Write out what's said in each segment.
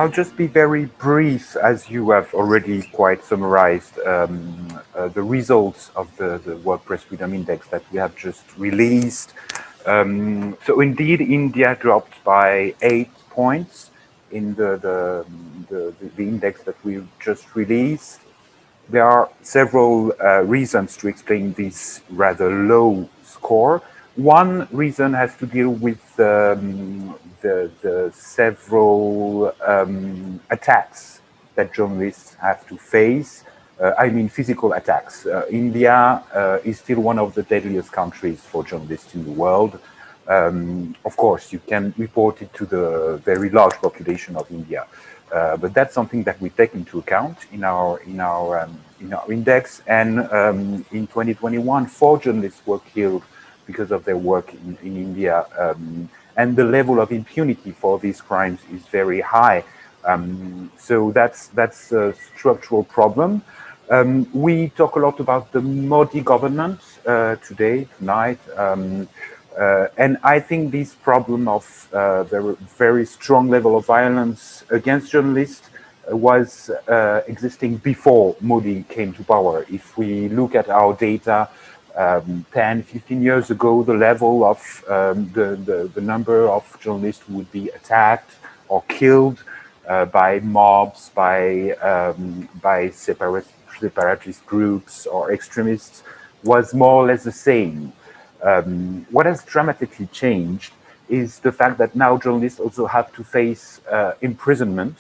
I'll just be very brief, as you have already quite summarized the results of the WordPress Freedom Index that we have just released. So indeed, India dropped by 8 points in the index that we just released. There are several reasons to explain this rather low score. One reason has to deal with the several attacks that journalists have to face. I mean physical attacks. India is still one of the deadliest countries for journalists in the world. Of course, you can report it to the very large population of India, but that's something that we take into account in our index. And in 2021, 4 journalists were killed because of their work in India, and the level of impunity for these crimes is very high. So that's a structural problem. We talk a lot about the Modi government tonight. And I think this problem of very strong level of violence against journalists was existing before Modi came to power. If we look at our data 10, 15 years ago, the level of the number of journalists who would be attacked or killed by mobs, by separatist groups or extremists was more or less the same. What has dramatically changed is the fact that now journalists also have to face imprisonment,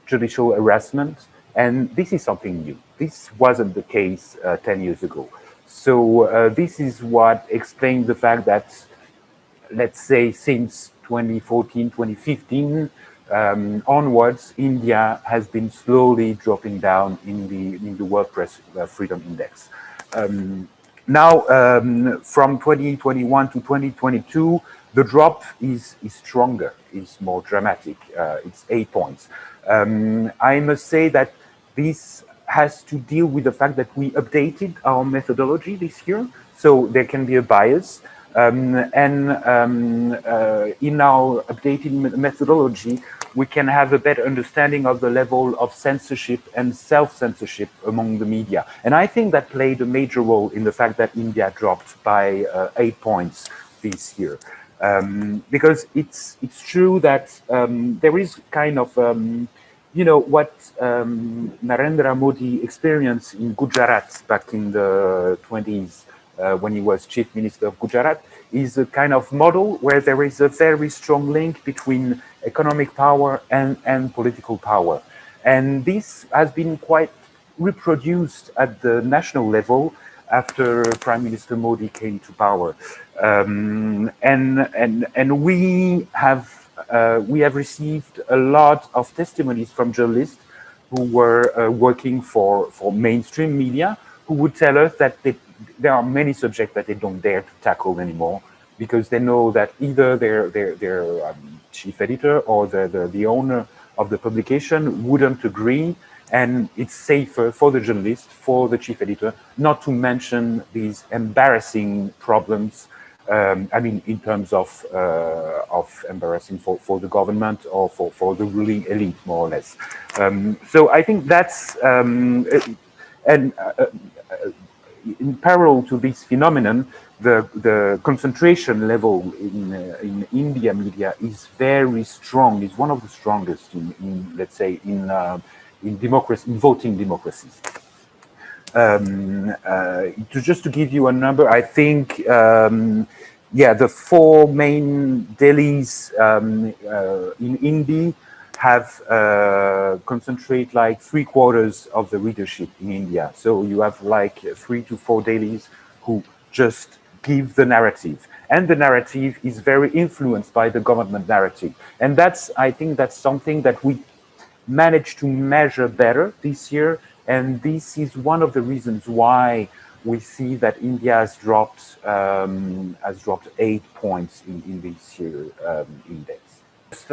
judicial harassment, and this is something new. This wasn't the case 10 years ago. So this is what explains the fact that, let's say, since 2014, 2015 onwards, India has been slowly dropping down in the WordPress Freedom Index. Now, from 2021 to 2022, the drop is stronger, is more dramatic. It's 8 points. I must say that this has to deal with the fact that we updated our methodology this year, so there can be a bias. In our updated methodology, we can have a better understanding of the level of censorship and self-censorship among the media. And I think that played a major role in the fact that India dropped by 8 points this year. Because it's true that there is kind of, what Narendra Modi experienced in Gujarat back in the 20s, when he was chief minister of Gujarat, is a kind of model where there is a very strong link between economic power and political power. And this has been quite reproduced at the national level after Prime Minister Modi came to power. And we have received a lot of testimonies from journalists who were working for mainstream media, who would tell us that there are many subjects that they don't dare to tackle anymore because they know that either their chief editor or the owner of the publication wouldn't agree, and it's safer for the journalist, for the chief editor, not to mention these embarrassing problems. I mean, in terms of embarrassing for the government or for the ruling elite, more or less. So I think that's in parallel to this phenomenon, the concentration level in India media is very strong. It's one of the strongest in let's say, in democracy, in voting democracies. Just to give you a number, I think, the 4 main Delhis in India have concentrate like 3/4 of the readership in India. So you have like 3 to 4 dailies who just give the narrative. And the narrative is very influenced by the government narrative. And I think that's something that we managed to measure better this year. And this is one of the reasons why we see that India has dropped 8 points in this year index. Just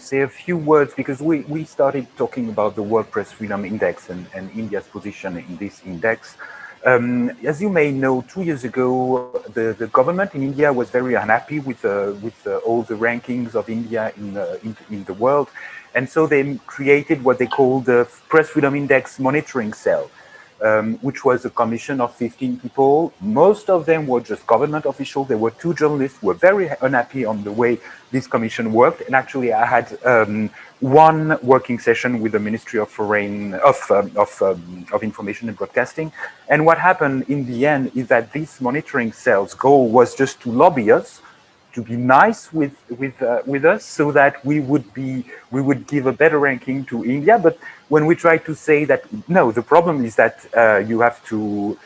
say a few words, because we started talking about the WordPress Freedom Index and India's position in this index. As you may know, 2 years ago, the government in India was very unhappy with all the rankings of India in the world. And so they created what they called the Press Freedom Index Monitoring Cell, which was a commission of 15 people. Most of them were just government officials. There were 2 journalists who were very unhappy on the way this commission worked. And actually, I had one working session with the Ministry of Information and Broadcasting. And what happened in the end is that this monitoring cell's goal was just to lobby us, to be nice with us, so that we would give a better ranking to India. But when we try to say that no, the problem is that you have to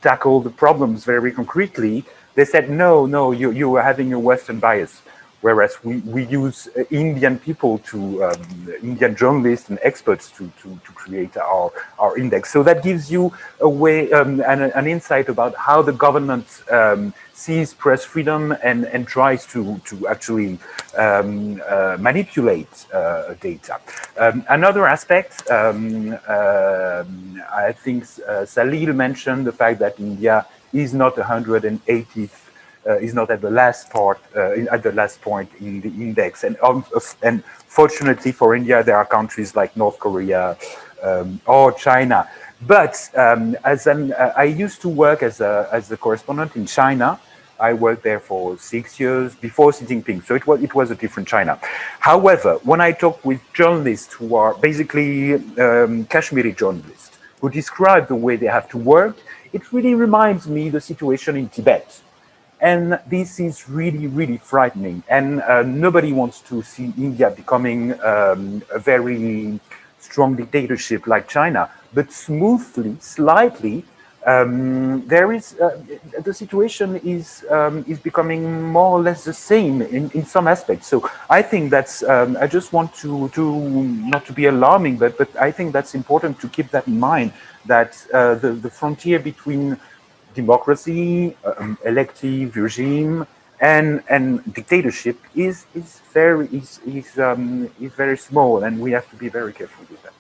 tackle the problems very concretely, they said no, you are having a Western bias. Whereas we use Indian people Indian journalists and experts to create our index. So that gives you a way, an insight about how the government sees press freedom and tries to actually manipulate data. Another aspect, I think Salil mentioned the fact that India is not 180th. Is not at the last point in the index, and fortunately for India, there are countries like North Korea or China. But I used to work as a correspondent in China. I worked there for 6 years before Xi Jinping, so it was a different China. However, when I talk with journalists who are basically Kashmiri journalists who describe the way they have to work, it really reminds me the situation in Tibet. And this is really, really frightening. And nobody wants to see India becoming a very strong dictatorship like China. But smoothly, slightly, the situation is becoming more or less the same in some aspects. So I think that's, I just want to not to be alarming, but I think that's important to keep that in mind, that the frontier between democracy, elective regime, and dictatorship is very small, and we have to be very careful with that.